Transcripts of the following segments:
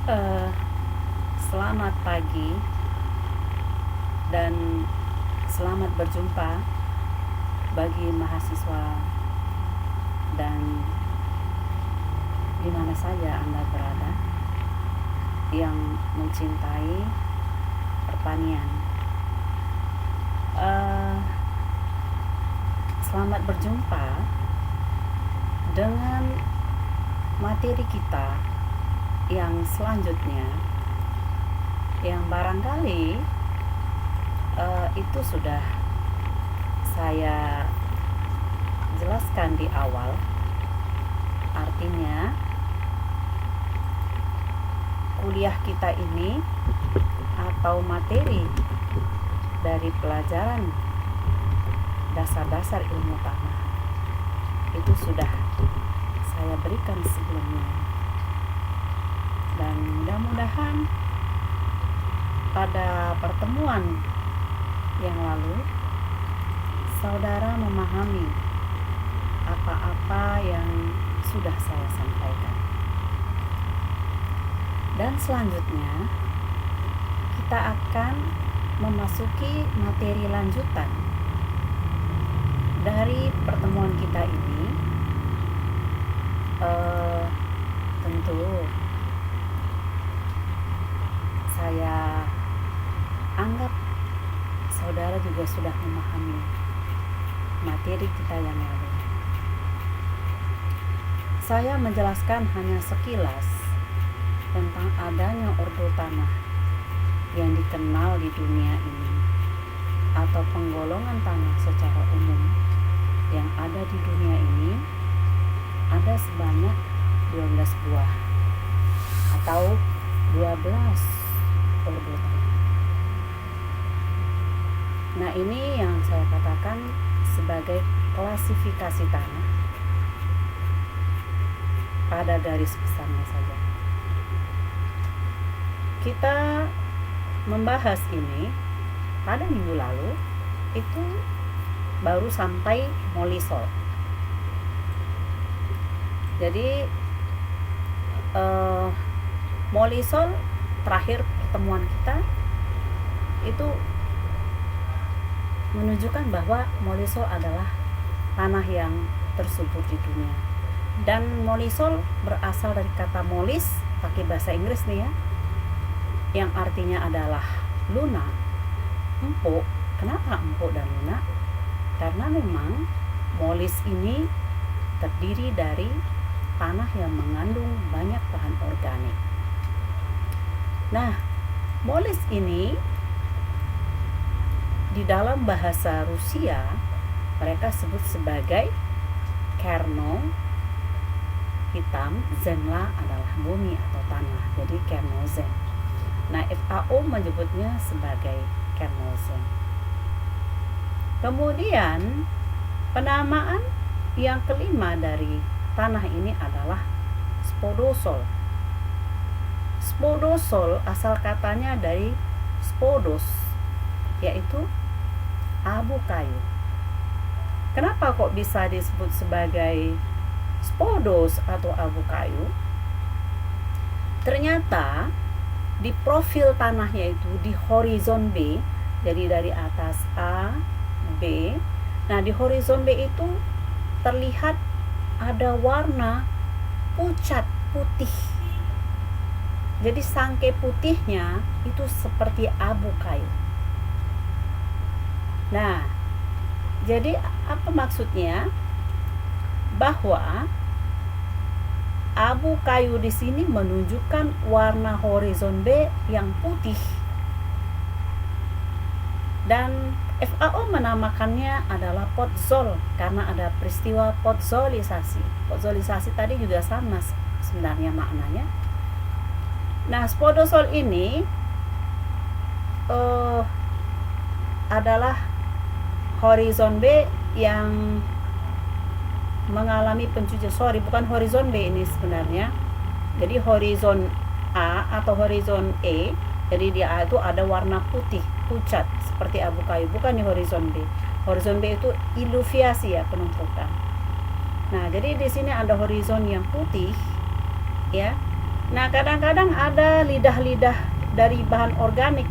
Eh, Selamat pagi dan selamat berjumpa bagi mahasiswa dan di mana saja Anda berada yang mencintai pertanian. Selamat berjumpa dengan materi kita yang selanjutnya, yang barangkali itu sudah saya jelaskan di awal. Artinya kuliah kita ini atau materi dari pelajaran dasar-dasar ilmu tanah itu sudah saya berikan sebelumnya, dan mudah-mudahan pada pertemuan yang lalu saudara memahami apa-apa yang sudah saya sampaikan. Dan selanjutnya kita akan memasuki materi lanjutan dari pertemuan kita ini. Tentu saya anggap saudara juga sudah memahami materi kita yang lalu. Saya menjelaskan hanya sekilas tentang adanya ordo tanah yang dikenal di dunia ini, atau penggolongan tanah secara umum yang ada di dunia ini. Ada sebanyak 12 buah atau 12 ordo tanah. Nah, ini yang saya katakan sebagai klasifikasi tanah pada garis besarnya saja. Kita membahas ini pada minggu lalu, itu baru sampai molisol. Jadi molisol terakhir pertemuan kita itu menunjukkan bahwa molisol adalah tanah yang tersubur di dunia. Dan molisol berasal dari kata molis, pakai bahasa Inggris nih ya, yang artinya adalah lunak, empuk. Kenapa empuk dan lunak? Karena memang molis ini terdiri dari tanah yang mengandung banyak bahan organik. Nah, molis ini di dalam bahasa Rusia mereka sebut sebagai kerno hitam, zemla adalah bumi atau tanah, jadi kernozem. Nah, FAO menyebutnya sebagai kernozem. Kemudian penamaan yang kelima dari tanah ini adalah spodosol. Spodosol asal katanya dari spodos, yaitu abu kayu. Kenapa kok bisa disebut sebagai spodos atau abu kayu? Ternyata di profil tanahnya itu di horizon B, jadi dari atas A, B. Nah, di horizon B itu terlihat ada warna pucat putih. Jadi sangke putihnya itu seperti abu kayu. Nah, jadi apa maksudnya? Bahwa abu kayu di sini menunjukkan warna horizon B yang putih. Dan FAO menamakannya adalah podzol karena ada peristiwa podzolisasi. Podzolisasi tadi juga sama sebenarnya maknanya. Nah, spodosol ini adalah horizon B yang mengalami pencucian. Bukan horizon B ini sebenarnya. Jadi horizon A atau horizon E, jadi di A itu ada warna putih pucat seperti abu kayu, bukan di horizon B. Horizon B itu iluviasi ya, penumpukan. Nah, jadi di sini ada horizon yang putih ya, Nah, kadang-kadang ada lidah-lidah dari bahan organik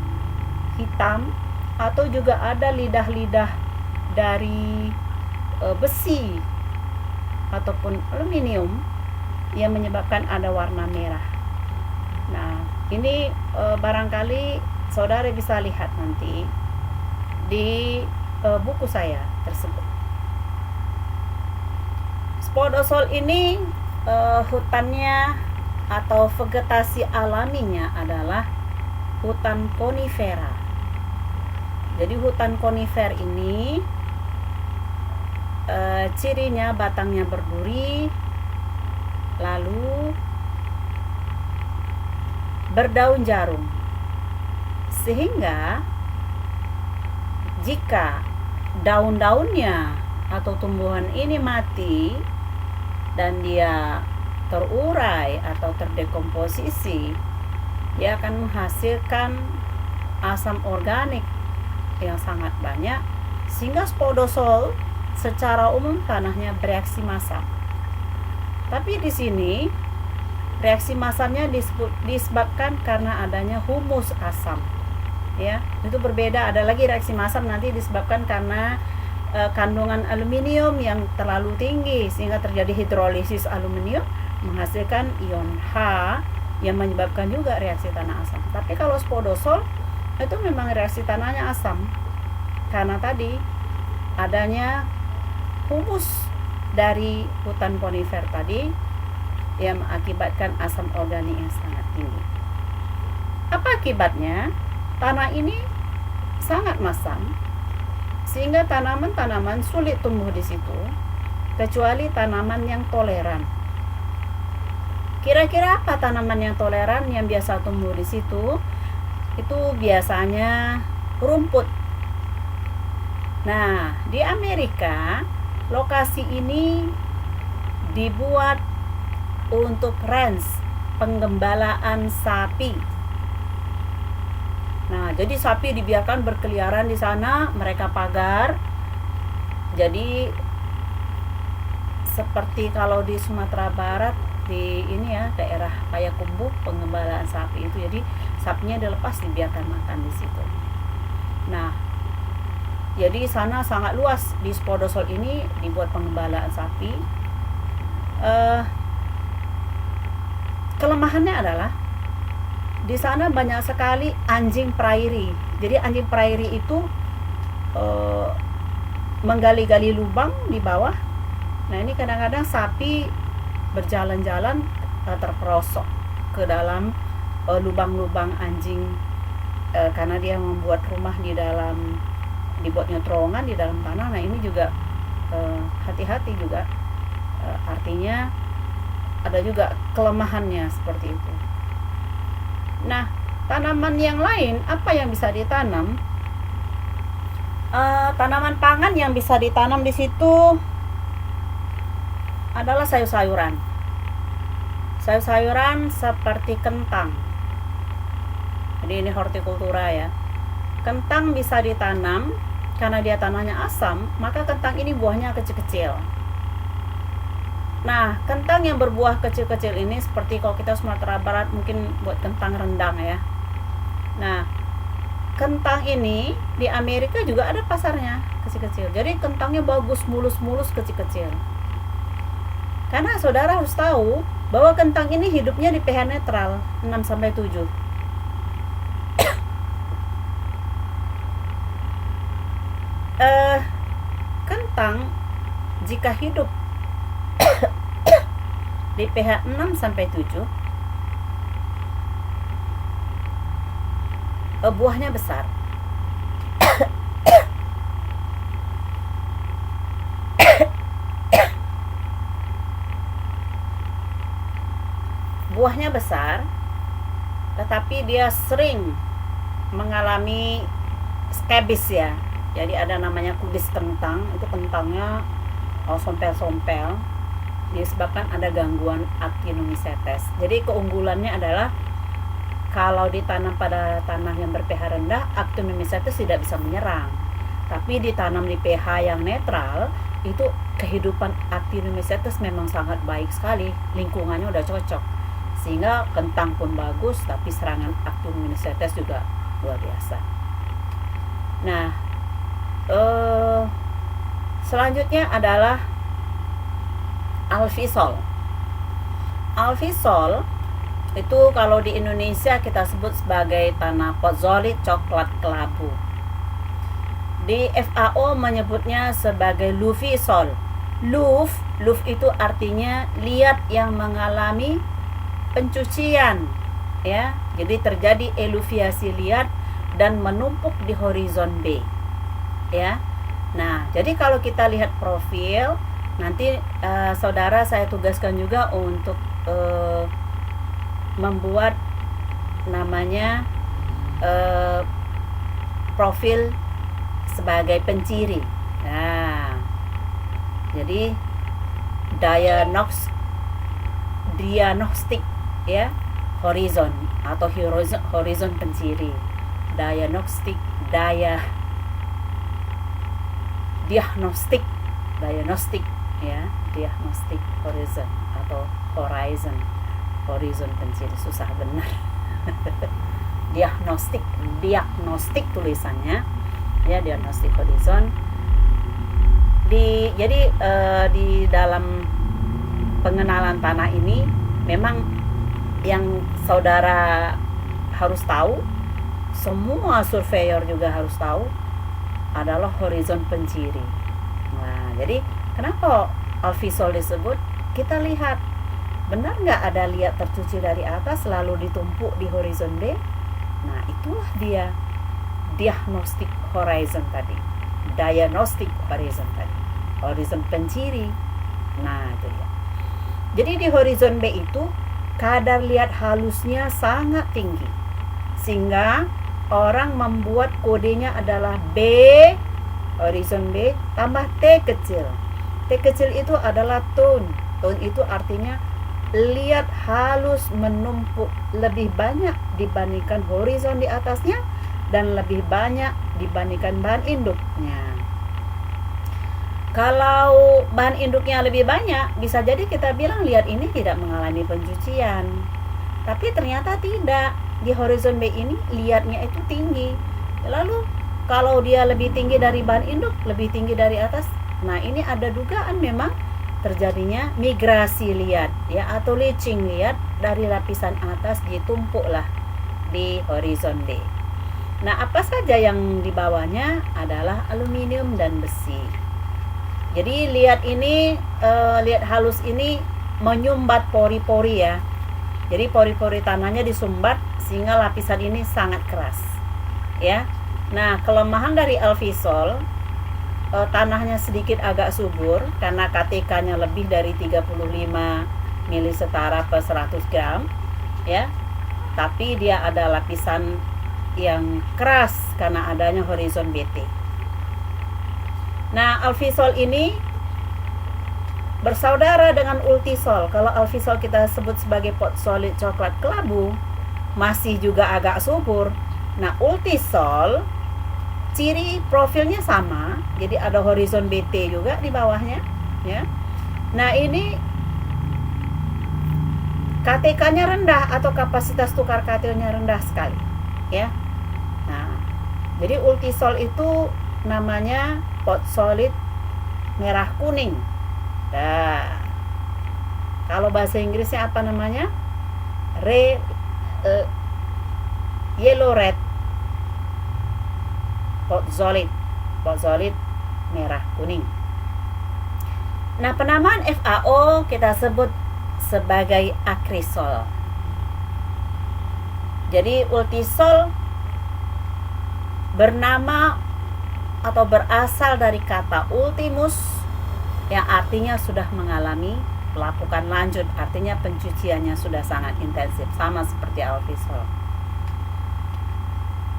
hitam, atau juga ada lidah-lidah dari besi ataupun aluminium yang menyebabkan ada warna merah. Nah, ini barangkali saudara bisa lihat nanti di buku saya tersebut. Spodosol ini hutannya atau vegetasi alaminya adalah hutan konifera. Jadi hutan konifer ini cirinya batangnya berduri, lalu berdaun jarum, sehingga jika daun-daunnya atau tumbuhan ini mati dan dia terurai atau terdekomposisi, dia akan menghasilkan asam organik yang sangat banyak, sehingga spodosol secara umum tanahnya bereaksi masam. Tapi di sini reaksi masamnya disebabkan karena adanya humus asam. Ya, itu berbeda. Ada lagi reaksi masam nanti disebabkan karena kandungan aluminium yang terlalu tinggi sehingga terjadi hidrolisis aluminium menghasilkan ion H yang menyebabkan juga reaksi tanah asam. Tapi kalau spodosol itu memang reaksi tanahnya asam karena tadi adanya humus dari hutan konifer tadi yang mengakibatkan asam organik yang sangat tinggi. Apa akibatnya? Tanah ini sangat masam sehingga tanaman-tanaman sulit tumbuh di situ kecuali tanaman yang toleran. Kira-kira apa tanaman yang toleran yang biasa tumbuh di situ? Itu biasanya rumput. Nah, di Amerika lokasi ini dibuat untuk ranch, penggembalaan sapi. Nah, jadi sapi dibiarkan berkeliaran di sana, mereka pagar. Jadi seperti kalau di Sumatera Barat di ini ya, daerah Payakumbuh, penggembalaan sapi itu, jadi sapinya dilepas dibiarkan makan di situ. Nah, jadi sana sangat luas di spodosol ini dibuat penggembalaan sapi. Kelemahannya adalah di sana banyak sekali anjing prairie. Jadi anjing prairie itu menggali-gali lubang di bawah. Nah, ini kadang-kadang sapi berjalan-jalan terperosok ke dalam lubang-lubang anjing karena dia membuat rumah di dalam, dibuatnya terowongan di dalam tanah. Nah, ini juga hati-hati juga, artinya ada juga kelemahannya seperti itu. Nah, tanaman yang lain apa yang bisa ditanam? Tanaman pangan yang bisa ditanam di situ adalah sayur-sayuran. Sayur-sayuran seperti kentang. Jadi ini hortikultura ya. Kentang bisa ditanam karena dia tanahnya asam, maka kentang ini buahnya kecil-kecil. Nah, kentang yang berbuah kecil-kecil ini seperti kalau kita Sumatera Barat mungkin buat kentang rendang ya. Nah, kentang ini di Amerika juga ada pasarnya kecil-kecil. Jadi kentangnya bagus, mulus-mulus, kecil-kecil. Karena saudara harus tahu bahwa kentang ini hidupnya di pH netral 6-7. Kentang jika hidup di pH 6-7, buahnya besar. Buahnya besar, tetapi dia sering mengalami skabis ya. Jadi ada namanya kubis kentang, itu kentangnya sompel-sompel, disebabkan ada gangguan actinomycetes. Jadi keunggulannya adalah kalau ditanam pada tanah yang ber-pH rendah, actinomycetes tidak bisa menyerang. Tapi ditanam di pH yang netral, itu kehidupan actinomycetes memang sangat baik sekali, lingkungannya udah cocok. sehingga kentang pun bagus, tapi serangan Actinomycetes juga luar biasa. Nah, selanjutnya adalah alfisol. Alfisol itu kalau di Indonesia kita sebut sebagai tanah potzolit coklat kelabu. Di FAO menyebutnya sebagai lufisol. Luf itu artinya liat yang mengalami pencucian, ya. Jadi terjadi eluviasi liat dan menumpuk di horizon B, ya. Nah, jadi kalau kita lihat profil, nanti saudara saya tugaskan juga untuk membuat namanya profil sebagai penciri. Nah, jadi diagnostik, ya, horizon atau horizon penciri. Diagnostik ya, diagnostik horizon atau horizon penciri, susah benar. diagnostik tulisannya, ya, diagnostik horizon. Jadi di dalam pengenalan tanah ini memang yang saudara harus tahu, semua surveyor juga harus tahu, adalah horizon penciri. Nah, jadi kenapa alfisol disebut? Kita lihat, benar nggak ada liat tercuci dari atas lalu ditumpuk di horizon B? Nah, itulah dia diagnostic horizon tadi, horizon penciri. Nah, itu dia. Jadi di horizon B itu kadar liat halusnya sangat tinggi, sehingga orang membuat kodenya adalah B, horizon B tambah T kecil. T kecil itu adalah tone. Tone itu artinya liat halus menumpuk lebih banyak dibandingkan horizon di atasnya dan lebih banyak dibandingkan bahan induknya. Kalau bahan induknya lebih banyak, bisa jadi kita bilang liat ini tidak mengalami pencucian. Tapi ternyata tidak. Di horizon B ini liatnya itu tinggi. Lalu kalau dia lebih tinggi dari bahan induk, lebih tinggi dari atas, nah ini ada dugaan memang terjadinya migrasi liat, ya, atau leaching liat dari lapisan atas ditumpuklah di horizon B. Nah, apa saja yang di bawahnya adalah aluminium dan besi. Jadi liat ini, liat halus ini menyumbat pori-pori, ya. Jadi pori-pori tanahnya disumbat sehingga lapisan ini sangat keras, ya. Nah, kelemahan dari alfisol, tanahnya sedikit agak subur karena KTK-nya lebih dari 35 milisetara per 100 gram, ya. Tapi dia ada lapisan yang keras karena adanya horizon BT. Nah, alfisol ini bersaudara dengan ultisol. Kalau alfisol kita sebut sebagai potzolit coklat kelabu, masih juga agak subur. Nah, ultisol ciri profilnya sama, jadi ada horizon BT juga di bawahnya, ya. Nah, ini KTK-nya rendah atau kapasitas tukar kationnya rendah sekali, ya. Nah, jadi ultisol itu namanya potzolit merah kuning. Nah, kalau bahasa Inggrisnya apa namanya? Yellow red potzolit merah kuning. Nah, penamaan FAO kita sebut sebagai akrisol. Jadi ultisol bernama atau berasal dari kata ultimus yang artinya sudah mengalami pelapukan lanjut, artinya pencuciannya sudah sangat intensif, sama seperti alfisol.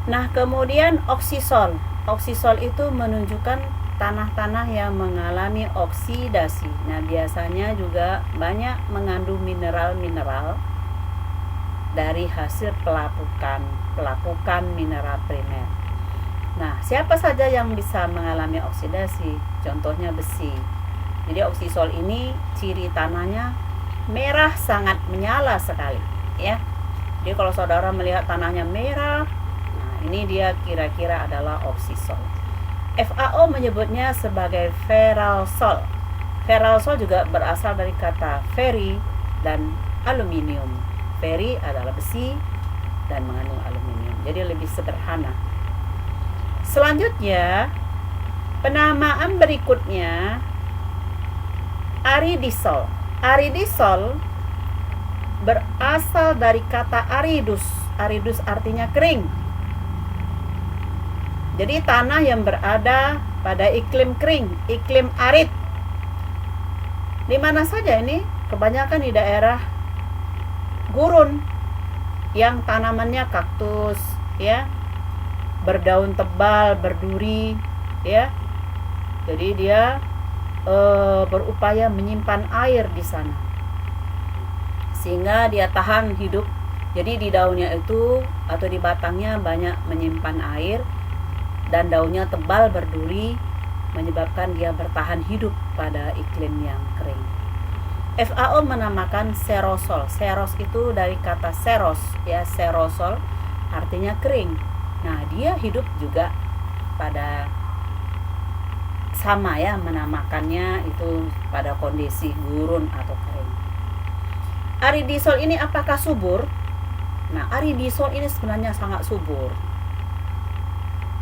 Nah, kemudian oksisol. Oksisol itu menunjukkan tanah-tanah yang mengalami oksidasi. Nah, biasanya juga banyak mengandung mineral-mineral dari hasil pelapukan mineral primer. Nah, siapa saja yang bisa mengalami oksidasi? Contohnya besi. Jadi oksisol ini ciri tanahnya merah sangat menyala sekali, ya. Jadi kalau saudara melihat tanahnya merah, nah ini dia kira-kira adalah opsi soil. FAO menyebutnya sebagai feral soil. Feral soil juga berasal dari kata ferri dan aluminium. Ferri adalah besi dan mengandung aluminium. Jadi lebih sederhana. Selanjutnya, penamaan berikutnya aridisol. Aridisol berasal dari kata aridus. Aridus artinya kering. Jadi tanah yang berada pada iklim kering, iklim arid. Di mana saja ini? Kebanyakan di daerah gurun yang tanamannya kaktus, ya, berdaun tebal, berduri, ya. Jadi dia berupaya menyimpan air di sana sehingga dia tahan hidup. Jadi di daunnya itu atau di batangnya banyak menyimpan air dan daunnya tebal berduri, menyebabkan dia bertahan hidup pada iklim yang kering. FAO menamakan serosol. Seros itu dari kata seros, ya, serosol artinya kering. Nah, dia hidup juga pada sama, ya, menamakannya itu pada kondisi gurun atau kering. Aridisol ini apakah subur? Nah, aridisol ini sebenarnya sangat subur.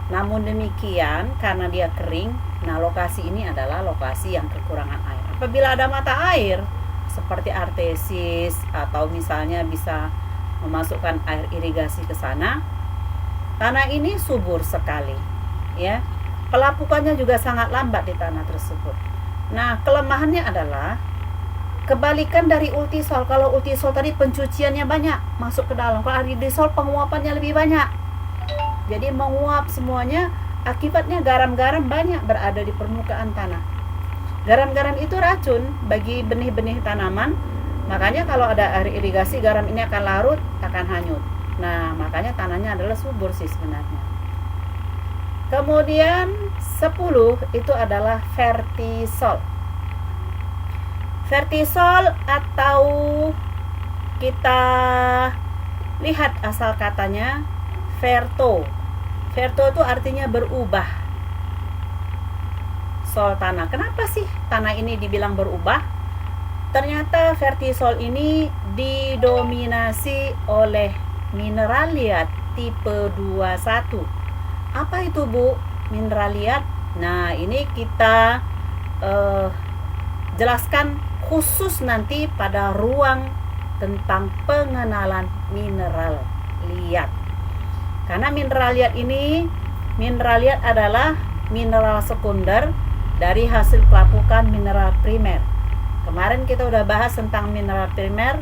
Namun demikian, karena dia kering, nah lokasi ini adalah lokasi yang kekurangan air. Apabila ada mata air seperti artesis atau misalnya bisa memasukkan air irigasi ke sana, tanah ini subur sekali, ya. Pelapukannya juga sangat lambat di tanah tersebut. Nah, kelemahannya adalah kebalikan dari ultisol. Kalau ultisol tadi pencuciannya banyak masuk ke dalam, kalau aridisol penguapannya lebih banyak. Jadi menguap semuanya, akibatnya garam-garam banyak berada di permukaan tanah. Garam-garam itu racun bagi benih-benih tanaman. Makanya kalau ada air irigasi, garam ini akan larut, akan hanyut. Nah, makanya tanahnya adalah subur sih sebenarnya. Kemudian 10 itu adalah vertisol. Vertisol atau kita lihat asal katanya verto. Verto itu artinya berubah. Sol tanah. Kenapa sih tanah ini dibilang berubah? Ternyata vertisol ini didominasi oleh mineraliat tipe 21. Apa itu, Bu, mineraliat? Nah, ini kita jelaskan khusus nanti pada ruang tentang pengenalan mineral liat. Karena mineral liat adalah mineral sekunder dari hasil pelapukan mineral primer. Kemarin kita udah bahas tentang mineral primer,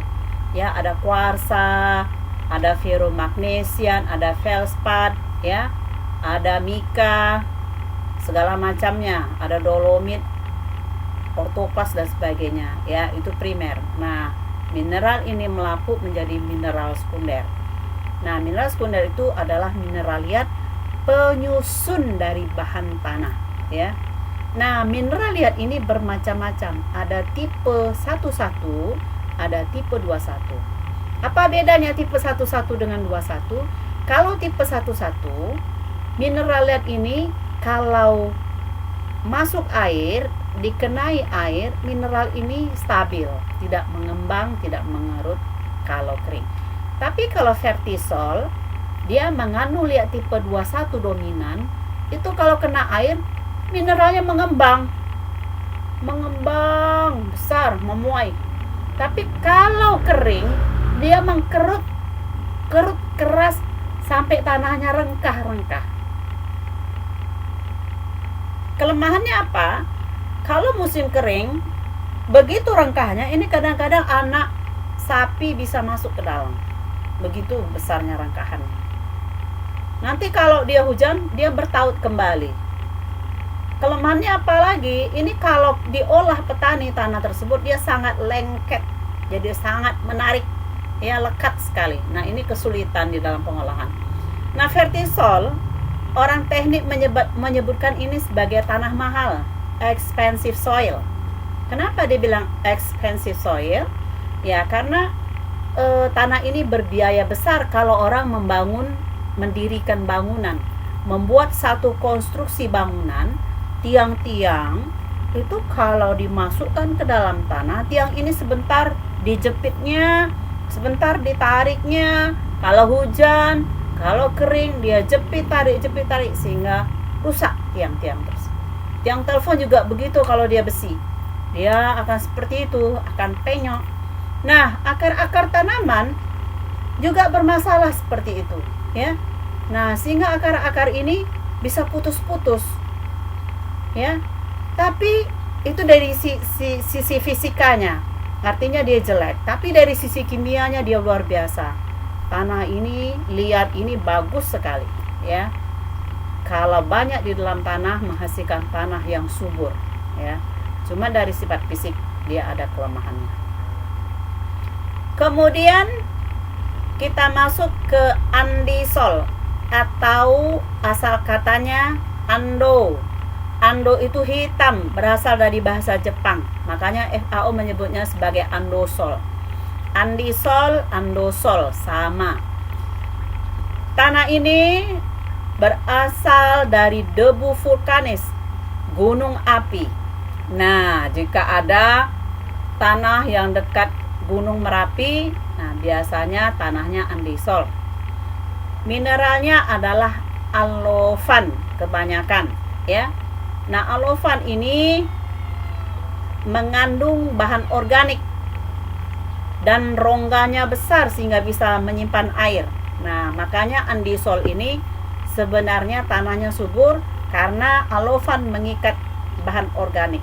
ya, ada kuarsa, ada ferromagnesian, ada feldspat, ya, ada mika, segala macamnya, ada dolomit, ortoklas dan sebagainya, ya, itu primer. Nah, mineral ini melapuk menjadi mineral sekunder. Nah, mineral sekunder itu adalah mineral liat penyusun dari bahan tanah, ya. Nah, mineral liat ini bermacam-macam. Ada tipe 11, ada tipe 21. Apa bedanya tipe 11 dengan 21? Kalau tipe 11, mineral liat ini kalau masuk air, dikenai air, mineral ini stabil, tidak mengembang, tidak mengerut kalau kering. Tapi kalau vertisol, dia mengandung liat tipe 21 dominan, itu kalau kena air, mineralnya mengembang besar, memuai. Tapi kalau kering, dia mengkerut keras sampai tanahnya rengkah-rengkah. Kelemahannya apa? Kalau musim kering, begitu rengkahnya, ini kadang-kadang anak sapi bisa masuk ke dalam. Begitu besarnya rengkahannya. Nanti kalau dia hujan, dia bertaut kembali. Kelemahannya apa lagi? Ini kalau diolah petani tanah tersebut, dia sangat lengket. Jadi sangat menarik, ya, lekat sekali. Nah, ini kesulitan di dalam pengolahan. Nah, vertisol, orang teknik menyebutkan ini sebagai tanah mahal, expensive soil. Kenapa dibilang expensive soil? Ya, karena tanah ini berbiaya besar kalau orang mendirikan bangunan, membuat satu konstruksi bangunan, tiang-tiang itu kalau dimasukkan ke dalam tanah, tiang ini sebentar dijepitnya, sebentar ditariknya, kalau hujan, kalau kering dia jepit tarik sehingga rusak tiang-tiang tersebut. Tiang telepon juga begitu, kalau dia besi dia akan seperti itu, akan penyok. Nah, akar-akar tanaman juga bermasalah seperti itu, ya. Nah, sehingga akar-akar ini bisa putus-putus, ya. Tapi itu dari sisi fisikanya, artinya dia jelek. Tapi dari sisi kimianya dia luar biasa. Tanah ini, liat ini bagus sekali, ya. Kalau banyak di dalam tanah menghasilkan tanah yang subur, ya. Cuma dari sifat fisik dia ada kelemahannya. Kemudian kita masuk ke andisol atau asal katanya ando. Ando itu hitam, berasal dari bahasa Jepang. Makanya FAO menyebutnya sebagai andosol. Andisol, andosol sama. Tanah ini berasal dari debu vulkanis, gunung api. Nah, jika ada tanah yang dekat Gunung Merapi, nah biasanya tanahnya andisol. Mineralnya adalah alofan kebanyakan, ya. Nah, alofan ini mengandung bahan organik dan rongganya besar sehingga bisa menyimpan air. Nah, makanya andisol ini sebenarnya tanahnya subur karena alofan mengikat bahan organik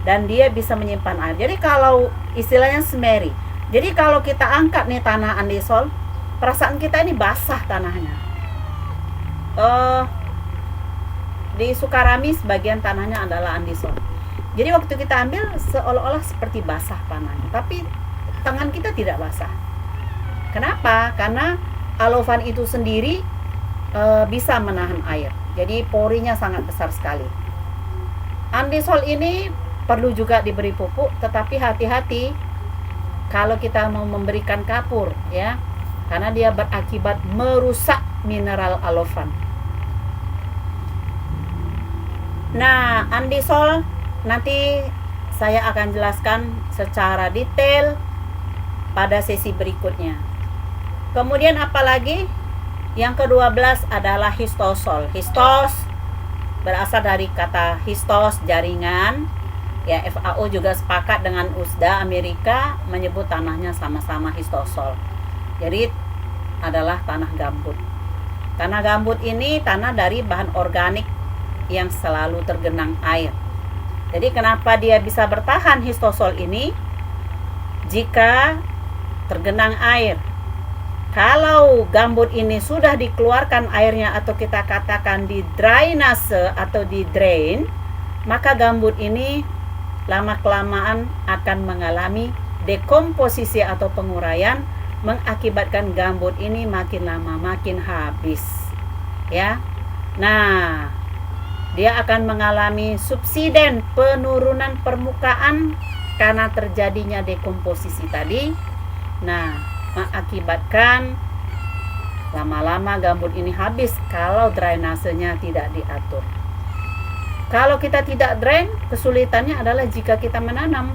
dan dia bisa menyimpan air. Jadi kalau istilahnya semeri. Jadi kalau kita angkat nih tanah andisol, perasaan kita ini basah tanahnya. Di Sukarami sebagian tanahnya adalah andisol. Jadi waktu kita ambil seolah-olah seperti basah tanahnya, tapi tangan kita tidak basah. Kenapa? Karena alofan itu sendiri bisa menahan air. Jadi porinya sangat besar sekali. Andisol ini perlu juga diberi pupuk, tetapi hati-hati kalau kita mau memberikan kapur, ya, karena dia berakibat merusak mineral alofan. Nah, andisol nanti saya akan jelaskan secara detail pada sesi berikutnya. Kemudian apalagi? Yang ke-12 adalah histosol. Histos berasal dari kata histos, jaringan. Ya, FAO juga sepakat dengan USDA Amerika menyebut tanahnya sama-sama histosol. Jadi adalah tanah gambut. Tanah gambut ini tanah dari bahan organik yang selalu tergenang air. Jadi kenapa dia bisa bertahan histosol ini? Jika tergenang air. Kalau gambut ini sudah dikeluarkan airnya atau kita katakan di drainase atau di drain, maka gambut ini lama-kelamaan akan mengalami dekomposisi atau penguraian, mengakibatkan gambut ini makin lama makin habis, ya. Nah, dia akan mengalami subsiden, penurunan permukaan karena terjadinya dekomposisi tadi. Nah, mengakibatkan lama-lama gambut ini habis kalau drainasenya tidak diatur. Kalau kita tidak drain, kesulitannya adalah jika kita menanam,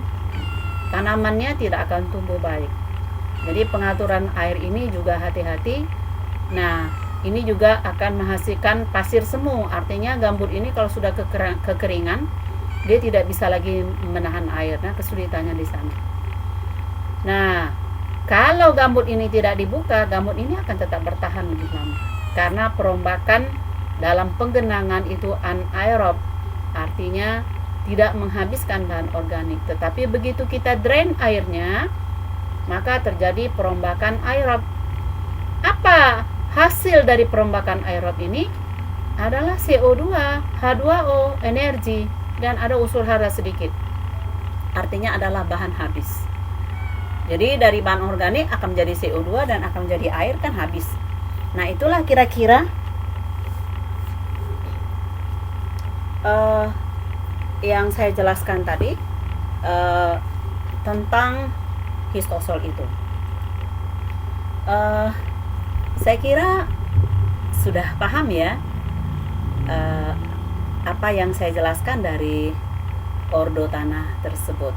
tanamannya tidak akan tumbuh baik. Jadi pengaturan air ini juga hati-hati. Nah, ini juga akan menghasilkan pasir semu. Artinya gambut ini kalau sudah kekeringan, dia tidak bisa lagi menahan air. Nah, kesulitannya di sana. Nah, kalau gambut ini tidak dibuka, gambut ini akan tetap bertahan lebih lama. Karena perombakan dalam penggenangan itu anaerob. Artinya tidak menghabiskan bahan organik. Tetapi begitu kita drain airnya, maka terjadi perombakan aerob. Apa hasil dari perombakan aerob ini? Adalah CO2, H2O, energi, dan ada unsur hara sedikit. Artinya adalah bahan habis. Jadi dari bahan organik akan menjadi CO2 dan akan menjadi air, kan habis. Nah, itulah kira-kira yang saya jelaskan tadi tentang histosol itu. Saya kira sudah paham ya apa yang saya jelaskan dari ordo tanah tersebut.